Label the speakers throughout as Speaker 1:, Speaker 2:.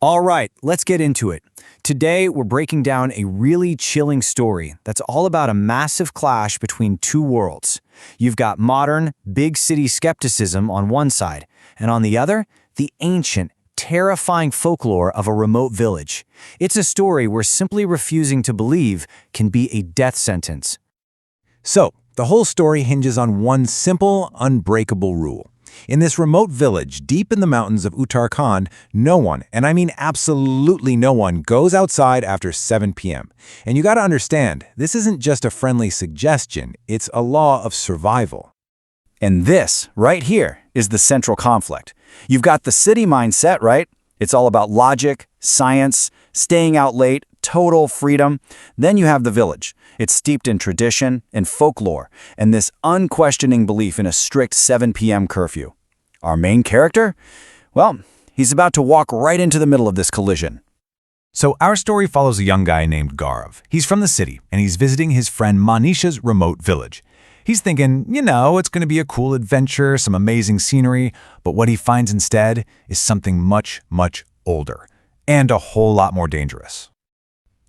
Speaker 1: All right, let's get into it. Today, we're breaking down a really chilling story that's all about a massive clash between two worlds. You've got modern, big city skepticism on one side, and on the other, the ancient, terrifying folklore of a remote village. It's a story where simply refusing to believe can be a death sentence.
Speaker 2: So, the whole story hinges on one simple, unbreakable rule. In this remote village, deep in the mountains of Uttarakhand, no one, and I mean absolutely no one, goes outside after 7 p.m. And you gotta understand, this isn't just a friendly suggestion, it's a law of survival.
Speaker 1: And this, right here, is the central conflict. You've got the city mindset, right? It's all about logic, science, staying out late, total freedom. Then you have the village. It's steeped in tradition and folklore, and this unquestioning belief in a strict 7 p.m. curfew. Our main character? Well, he's about to walk right into the middle of this collision.
Speaker 2: So our story follows a young guy named Gaurav. He's from the city, and he's visiting his friend Manisha's remote village. He's thinking, it's going to be a cool adventure, some amazing scenery, but what he finds instead is something much, much older, and a whole lot more dangerous.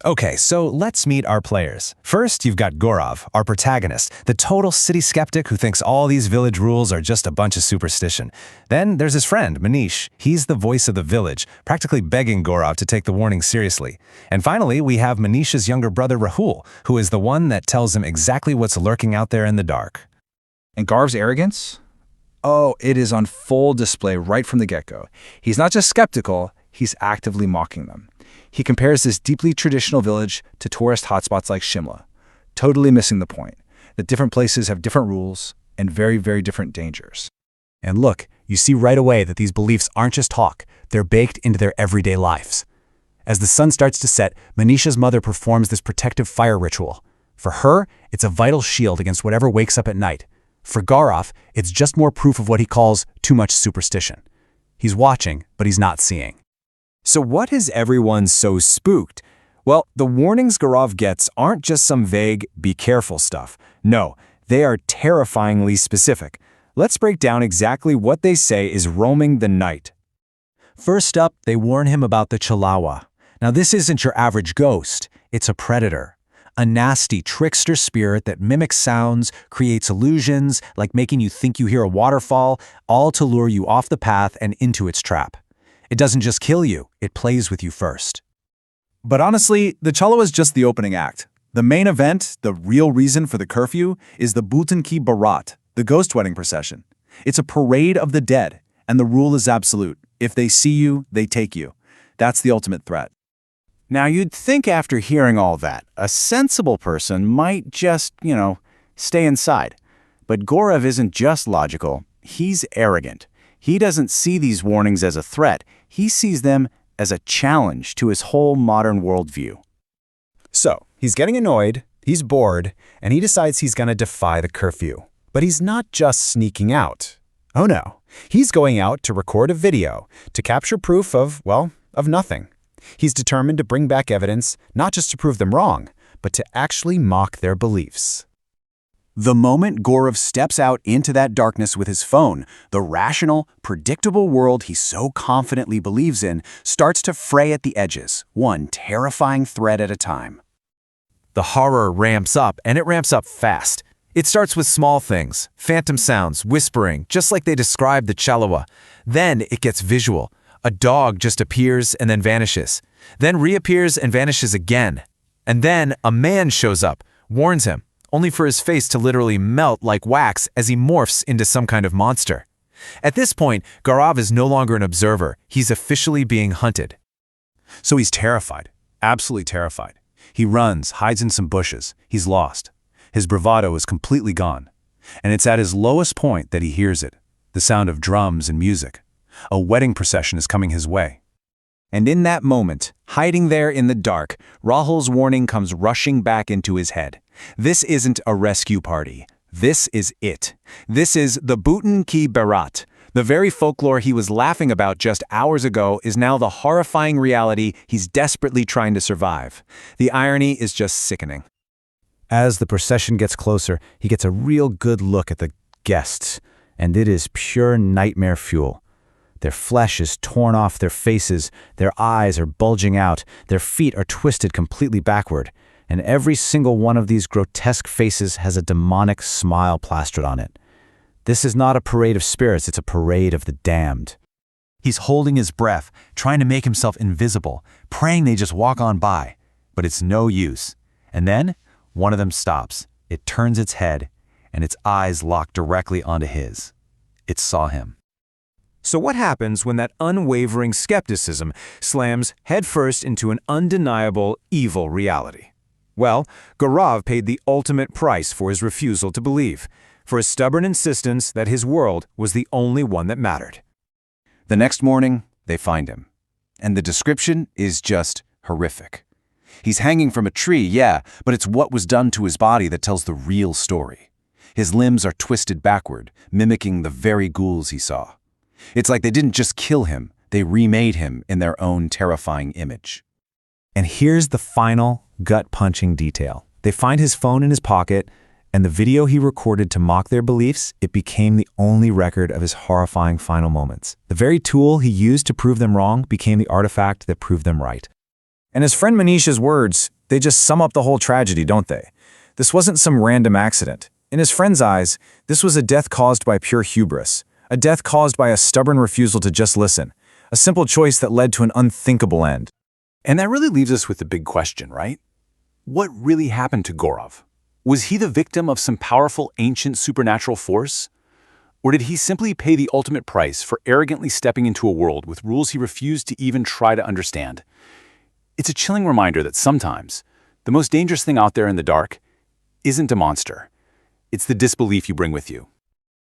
Speaker 2: Okay, so let's meet our players. First, you've got Gaurav, our protagonist, the total city skeptic who thinks all these village rules are just a bunch of superstition. Then there's his friend, Manish. He's the voice of the village, practically begging Gaurav to take the warning seriously. And finally, we have Manisha's younger brother, Rahul, who is the one that tells him exactly what's lurking out there in the dark.
Speaker 3: And Gaurav's arrogance? Oh, it is on full display right from the get-go. He's not just skeptical, he's actively mocking them. He compares this deeply traditional village to tourist hotspots like Shimla, totally missing the point, that different places have different rules and very, very different dangers.
Speaker 2: And look, you see right away that these beliefs aren't just talk, they're baked into their everyday lives. As the sun starts to set, Manisha's mother performs this protective fire ritual. For her, it's a vital shield against whatever wakes up at night. For Gaurav, it's just more proof of what he calls too much superstition. He's watching, but he's not seeing.
Speaker 1: So what has everyone so spooked? Well, the warnings Gaurav gets aren't just some vague, be careful stuff. No, they are terrifyingly specific. Let's break down exactly what they say is roaming the night.
Speaker 2: First up, they warn him about the Chalawa. Now this isn't your average ghost, it's a predator. A nasty trickster spirit that mimics sounds, creates illusions, like making you think you hear a waterfall, all to lure you off the path and into its trap. It doesn't just kill you, it plays with you first.
Speaker 4: But honestly, the Chalawa is just the opening act. The main event, the real reason for the curfew, is the Bhutan Ki Barat, the ghost wedding procession. It's a parade of the dead, and the rule is absolute. If they see you, they take you. That's the ultimate threat.
Speaker 1: Now you'd think after hearing all that, a sensible person might just, stay inside. But Gaurav isn't just logical, he's arrogant. He doesn't see these warnings as a threat, he sees them as a challenge to his whole modern worldview.
Speaker 2: So, he's getting annoyed, he's bored, and he decides he's gonna defy the curfew. But he's not just sneaking out. Oh no, he's going out to record a video, to capture proof of nothing. He's determined to bring back evidence, not just to prove them wrong, but to actually mock their beliefs.
Speaker 1: The moment Gaurav steps out into that darkness with his phone, the rational, predictable world he so confidently believes in starts to fray at the edges, one terrifying thread at a time.
Speaker 2: The horror ramps up, and it ramps up fast. It starts with small things, phantom sounds, whispering, just like they described the Chalawa. Then it gets visual. A dog just appears and then vanishes, then reappears and vanishes again. And then a man shows up, warns him, only for his face to literally melt like wax as he morphs into some kind of monster. At this point, Gaurav is no longer an observer. He's officially being hunted.
Speaker 4: So he's terrified, absolutely terrified. He runs, hides in some bushes. He's lost. His bravado is completely gone. And it's at his lowest point that he hears it, the sound of drums and music. A wedding procession is coming his way.
Speaker 1: And in that moment, hiding there in the dark, Rahul's warning comes rushing back into his head. This isn't a rescue party. This is it. This is the Bhutan Ki Barat. The very folklore he was laughing about just hours ago is now the horrifying reality he's desperately trying to survive. The irony is just sickening.
Speaker 2: As the procession gets closer, he gets a real good look at the guests, and it is pure nightmare fuel. Their flesh is torn off their faces, their eyes are bulging out, their feet are twisted completely backward, and every single one of these grotesque faces has a demonic smile plastered on it. This is not a parade of spirits, it's a parade of the damned.
Speaker 5: He's holding his breath, trying to make himself invisible, praying they just walk on by. But it's no use. And then, one of them stops. It turns its head, and its eyes lock directly onto his. It saw him.
Speaker 2: So what happens when that unwavering skepticism slams headfirst into an undeniable evil reality? Well, Gaurav paid the ultimate price for his refusal to believe, for his stubborn insistence that his world was the only one that mattered.
Speaker 1: The next morning, they find him. And the description is just horrific. He's hanging from a tree, yeah, but it's what was done to his body that tells the real story. His limbs are twisted backward, mimicking the very ghouls he saw. It's like they didn't just kill him, they remade him in their own terrifying image.
Speaker 2: And here's the final, gut-punching detail. They find his phone in his pocket, and the video he recorded to mock their beliefs, it became the only record of his horrifying final moments. The very tool he used to prove them wrong became the artifact that proved them right.
Speaker 3: And his friend Manisha's words, they just sum up the whole tragedy, don't they? This wasn't some random accident. In his friend's eyes, this was a death caused by pure hubris, a death caused by a stubborn refusal to just listen, a simple choice that led to an unthinkable end.
Speaker 5: And that really leaves us with the big question, right? What really happened to Gaurav? Was he the victim of some powerful ancient supernatural force? Or did he simply pay the ultimate price for arrogantly stepping into a world with rules he refused to even try to understand? It's a chilling reminder that sometimes the most dangerous thing out there in the dark isn't a monster. It's the disbelief you bring with you.